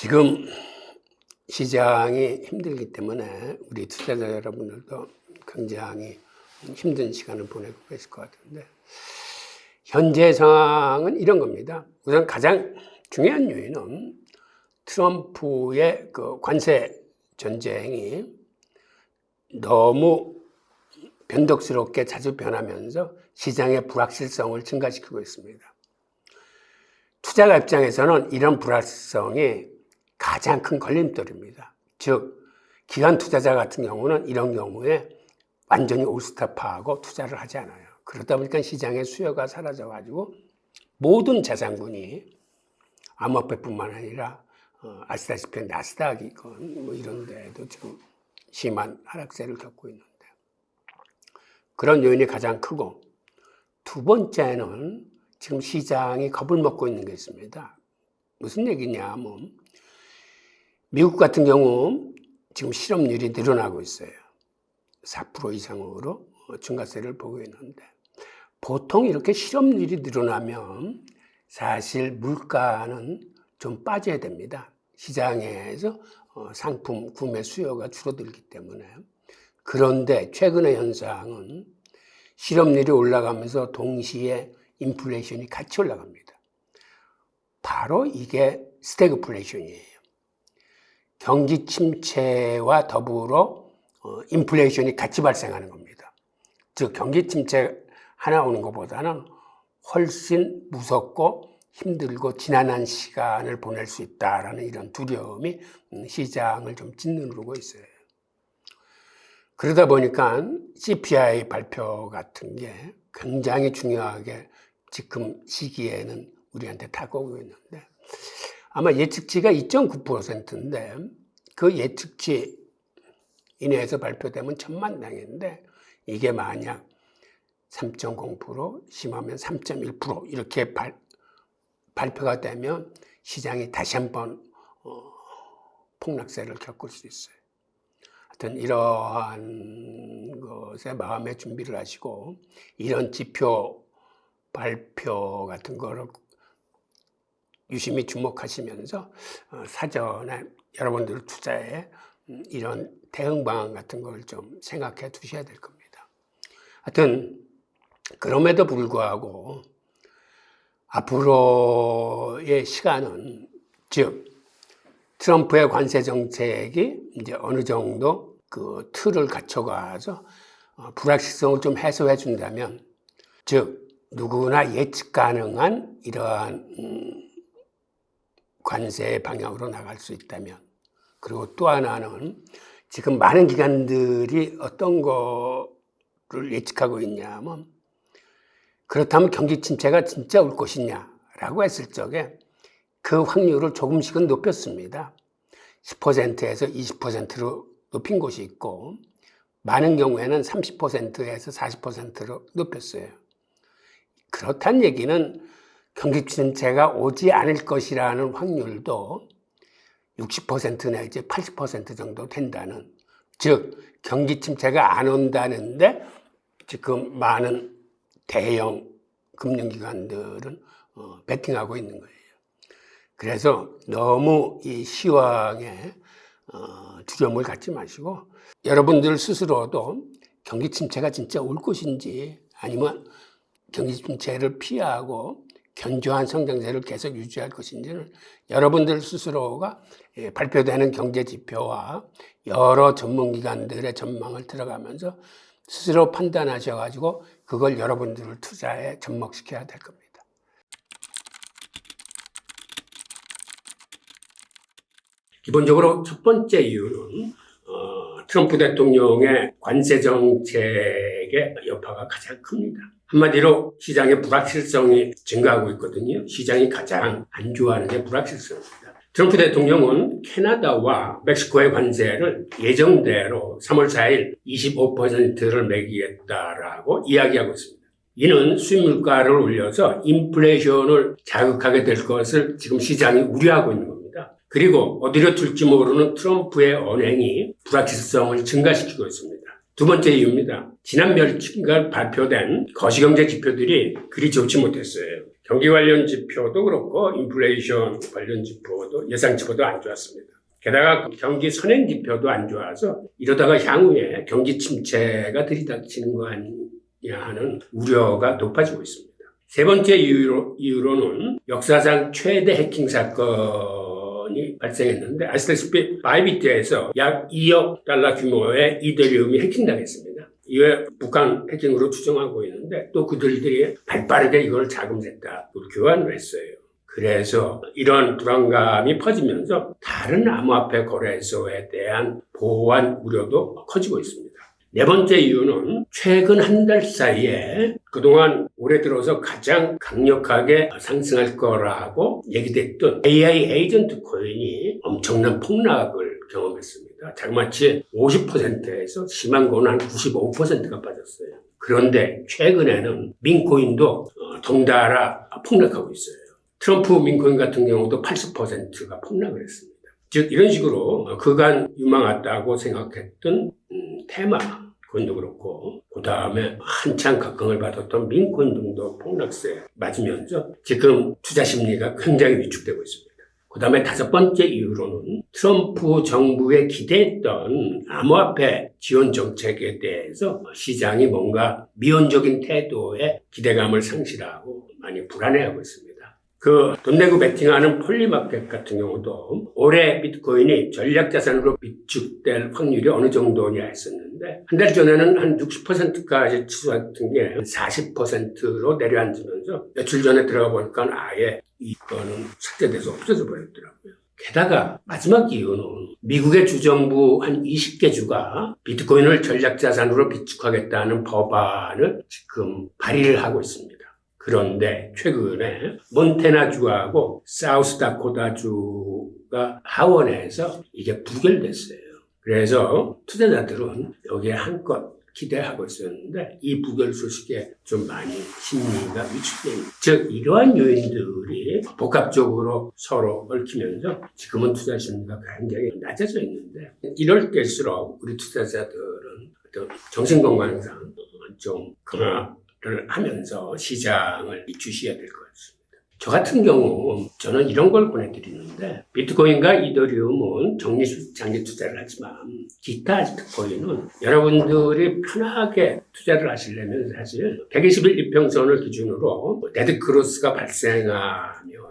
지금 시장이 힘들기 때문에 우리 투자자 여러분들도 굉장히 힘든 시간을 보내고 계실 것 같은데, 현재 상황은 이런 겁니다. 우선 가장 중요한 요인은 트럼프의 그 관세 전쟁이 너무 변덕스럽게 자주 변하면서 시장의 불확실성을 증가시키고 있습니다. 투자가 입장에서는 이런 불확실성이 가장 큰 걸림돌입니다. 즉, 기관 투자자 같은 경우는 이런 경우에 완전히 올스톱하고 투자를 하지 않아요. 그러다 보니까 시장의 수요가 사라져가지고 모든 자산군이 암호화폐뿐만 아니라 아시다시피 나스닥이건 뭐 이런 데도 지금 심한 하락세를 겪고 있는데, 그런 요인이 가장 크고, 두 번째는 지금 시장이 겁을 먹고 있는 게 있습니다. 무슨 얘기냐 하면, 미국 같은 경우 지금 실업률이 늘어나고 있어요. 4% 이상으로 증가세를 보고 있는데, 보통 이렇게 실업률이 늘어나면 사실 물가는 좀 빠져야 됩니다. 시장에서 상품 구매 수요가 줄어들기 때문에. 그런데 최근의 현상은 실업률이 올라가면서 동시에 인플레이션이 같이 올라갑니다. 바로 이게 스태그플레이션이에요. 경기 침체와 더불어 인플레이션이 같이 발생하는 겁니다. 즉, 경기 침체 하나 오는 것보다는 훨씬 무섭고 힘들고 지난한 시간을 보낼 수 있다라는 이런 두려움이 시장을 좀 짓누르고 있어요. 그러다 보니까 CPI 발표 같은 게 굉장히 중요하게 지금 시기에는 우리한테 다가오고 있는데, 아마 예측치가 2.9%인데 그 예측치 이내에서 발표되면 천만다행인데, 이게 만약 3.0%, 심하면 3.1% 이렇게 발표가 되면 시장이 다시 한번 폭락세를 겪을 수 있어요. 하여튼 이러한 것에 마음의 준비를 하시고, 이런 지표 발표 같은 거를 유심히 주목하시면서 사전에 여러분들 투자에 이런 대응 방안 같은 걸 좀 생각해 두셔야 될 겁니다. 하여튼 그럼에도 불구하고 앞으로의 시간은, 즉 트럼프의 관세 정책이 이제 어느 정도 그 틀을 갖춰가서 불확실성을 좀 해소해 준다면, 즉 누구나 예측 가능한 이러한 관세의 방향으로 나갈 수 있다면, 그리고 또 하나는 지금 많은 기관들이 어떤 거를 예측하고 있냐면, 그렇다면 경기 침체가 진짜 올 것이냐라고 했을 적에 그 확률을 조금씩은 높였습니다. 10%에서 20%로 높인 곳이 있고, 많은 경우에는 30%에서 40%로 높였어요. 그렇다는 얘기는 경기 침체가 오지 않을 것이라는 확률도 60% 내지 80% 정도 된다는, 즉 경기 침체가 안 온다는데 지금 많은 대형 금융기관들은 베팅하고 있는 거예요. 그래서 너무 이 시황에 두려움을 갖지 마시고, 여러분들 스스로도 경기 침체가 진짜 올 것인지, 아니면 경기 침체를 피하고 견조한 성장세를 계속 유지할 것인지는 여러분들 스스로가 발표되는 경제 지표와 여러 전문기관들의 전망을 들어가면서 스스로 판단하셔가지고 그걸 여러분들을 투자에 접목시켜야 될 겁니다. 기본적으로 첫 번째 이유는 트럼프 대통령의 관세 정책의 여파가 가장 큽니다. 한마디로 시장의 불확실성이 증가하고 있거든요. 시장이 가장 안 좋아하는 게 불확실성입니다. 트럼프 대통령은 캐나다와 멕시코의 관세를 예정대로 3월 4일 25%를 매기겠다라고 이야기하고 있습니다. 이는 수입물가를 올려서 인플레이션을 자극하게 될 것을 지금 시장이 우려하고 있는 겁니다. 그리고 어디로 튈지 모르는 트럼프의 언행이 불확실성을 증가시키고 있습니다. 두 번째 이유입니다. 지난 며칠 발표된 거시경제 지표들이 그리 좋지 못했어요. 경기 관련 지표도 그렇고 인플레이션 관련 지표도 예상치보다 안 좋았습니다. 게다가 경기 선행 지표도 안 좋아서 이러다가 향후에 경기 침체가 들이닥치는 거 아니냐 하는 우려가 높아지고 있습니다. 세 번째 이유로는 역사상 최대 해킹 사건이 발생했는데 아시다시피 바이비트에서 약 2억 달러 규모의 이더리움이 해킹당했습니다. 이에 북한 해킹으로 추정하고 있는데 또 그들이 발빠르게 이걸 자금했다 교환을 했어요. 그래서 이런 불안감이 퍼지면서 다른 암호화폐 거래소에 대한 보안 우려도 커지고 있습니다. 네 번째 이유는 최근 한 달 사이에 그동안 올해 들어서 가장 강력하게 상승할 거라고 얘기됐던 AI 에이전트 코인이 엄청난 폭락을 경험했습니다. 자그마치 50%에서 심한 거는 한 95%가 빠졌어요. 그런데 최근에는 민코인도 덩달아 폭락하고 있어요. 트럼프 민코인 같은 경우도 80%가 폭락을 했습니다. 즉 이런 식으로 그간 유망하다고 생각했던 테마 코인도 그렇고 그 다음에 한창 각광을 받았던 민코인 등도 폭락세에 맞으면서 지금 투자 심리가 굉장히 위축되고 있습니다. 그 다음에 다섯 번째 이유로는 트럼프 정부에 기대했던 암호화폐 지원 정책에 대해서 시장이 뭔가 미온적인 태도에 기대감을 상실하고 많이 불안해하고 있습니다. 돈 내고 베팅하는 폴리마켓 같은 경우도 올해 비트코인이 전략자산으로 비축될 확률이 어느 정도냐 했었는데 한 달 전에는 한 60%까지 치솟았던 게 40%로 내려앉으면서 며칠 전에 들어가 보니까 아예 이거는 삭제돼서 없어져 버렸더라고요. 게다가 마지막 이유는 미국의 주정부 한 20개 주가 비트코인을 전략자산으로 비축하겠다는 법안을 지금 발의를 하고 있습니다. 그런데 최근에 몬태나주하고 사우스다코타주가 하원에서 이게 부결됐어요. 그래서 투자자들은 여기에 한껏 기대하고 있었는데 이 부결 소식에 좀 많이 심리가 위축됩니다. 즉 이러한 요인들이 복합적으로 서로 얽히면서 지금은 투자 심리가 굉장히 낮아져 있는데 이럴 때일수록 우리 투자자들은 어떤 정신건강상 좀 강화를 하면서 시장을 주시해야 될 것 같습니다. 저 같은 경우 저는 이런 걸 권해드리는데 비트코인과 이더리움은 장기 투자를 하지만 기타 알트코인은 여러분들이 편하게 투자를 하시려면 사실 120일 이평선을 기준으로 데드크로스가 발생하면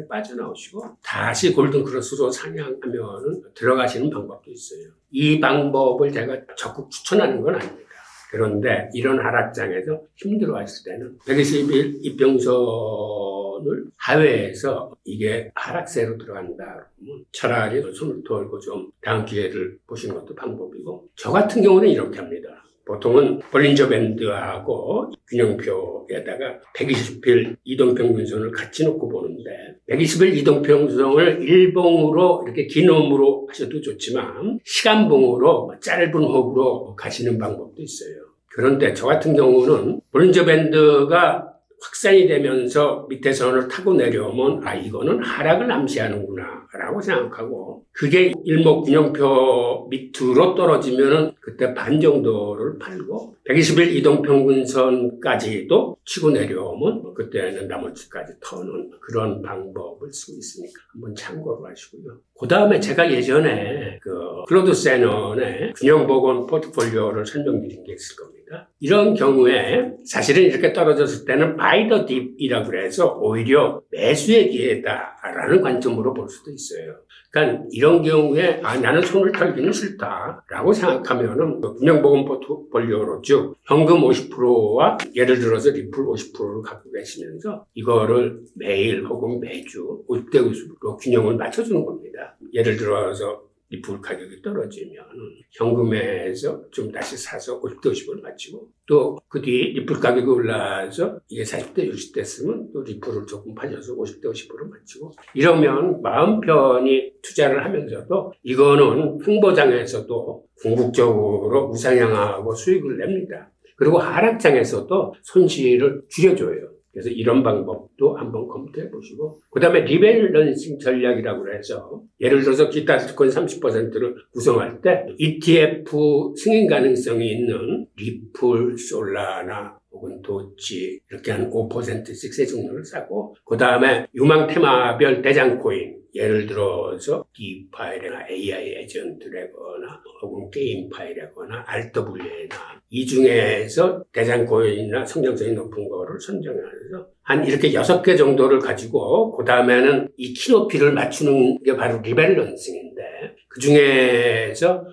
빠져나오시고 다시 골든크로스로 상향하면 들어가시는 방법도 있어요. 이 방법을 제가 적극 추천하는 건 아닙니다. 그런데 이런 하락장에서 힘들어하실 때는 120일 이평선을 하회해서 이게 하락세로 들어간다 그러면 차라리 손을 털고 좀 다음 기회를 보시는 것도 방법이고 저 같은 경우는 이렇게 합니다. 보통은 볼린저 밴드하고 균형표에다가 120일 이동평균선을 같이 놓고 보는데 120일 이동평균선을 일봉으로 이렇게 긴 홈으로 하셔도 좋지만 시간봉으로 짧은 홈으로 가시는 방법도 있어요. 그런데 저 같은 경우는 볼린저 밴드가 확산이 되면서 밑에 선을 타고 내려오면 이거는 하락을 암시하는구나 라고 생각하고 그게 일목균형표 밑으로 떨어지면은 그때 반 정도를 팔고 120일 이동평균선까지도 치고 내려오면 그때는 나머지까지 터는 그런 방법을 쓰고 있으니까 한번 참고를 하시고요. 그 다음에 제가 예전에 클로드 세넌의 균형보건 포트폴리오를 설명드린 게 있을 겁니다. 이런 경우에 사실은 이렇게 떨어졌을 때는 buy the dip이라고 그래서 오히려 매수의 기회다라는 관점으로 볼 수도 있어요. 그러니까 이런 경우에 나는 손을 털기는 싫다라고 생각하면은 균형보건 포트폴리오로 쭉 현금 50%와 예를 들어서 리플 50%를 갖고 계시면서 이거를 매일 혹은 매주 50대 50으로 균형을 맞춰주는 겁니다. 예를 들어서 리플 가격이 떨어지면 현금에서 좀 다시 사서 50대 50을 맞추고 또 그 뒤 리플 가격이 올라서 이게 40대 60대 쓰면 또 리플을 조금 파져서 50대 50으로 맞추고 이러면 마음 편히 투자를 하면서도 이거는 횡보장에서도 궁극적으로 우상향하고 수익을 냅니다. 그리고 하락장에서도 손실을 줄여줘요. 그래서 이런 방법도 한번 검토해 보시고 그 다음에 리밸런싱 전략이라고 해서 예를 들어서 기타 알트코인 30%를 구성할 때 ETF 승인 가능성이 있는 리플, 솔라나 혹은 도치 이렇게 한 5%씩 세 종류를 사고 그 다음에 유망 테마별 대장 코인 예를 들어서 디파이나 AI 에이전트라거나 혹은 게임파이라거나 RWA나 이 중에서 대장 코인이나 성장성이 높은 거를 선정해서 한 이렇게 6개 정도를 가지고 그 다음에는 이 키높이를 맞추는 게 바로 리밸런싱인데 그 중에서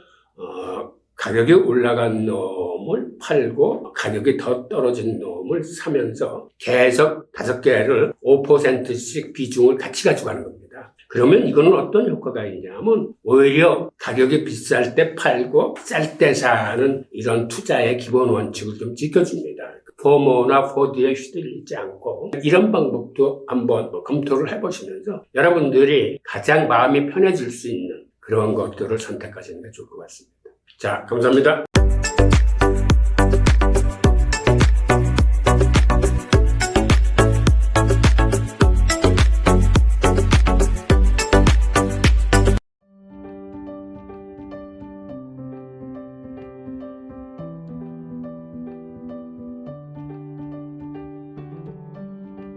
가격이 올라간 놈을 팔고 가격이 더 떨어진 놈을 사면서 계속 5개를 5%씩 비중을 같이 가져가는 겁니다. 그러면 이거는 어떤 효과가 있냐면 오히려 가격이 비쌀 때 팔고 쌀 때 사는 이런 투자의 기본 원칙을 좀 지켜줍니다. 포모나 포드에 휘둘리지 않고 이런 방법도 한번 검토를 해보시면서 여러분들이 가장 마음이 편해질 수 있는 그런 것들을 선택하시는 게 좋을 것 같습니다. 자, 감사합니다.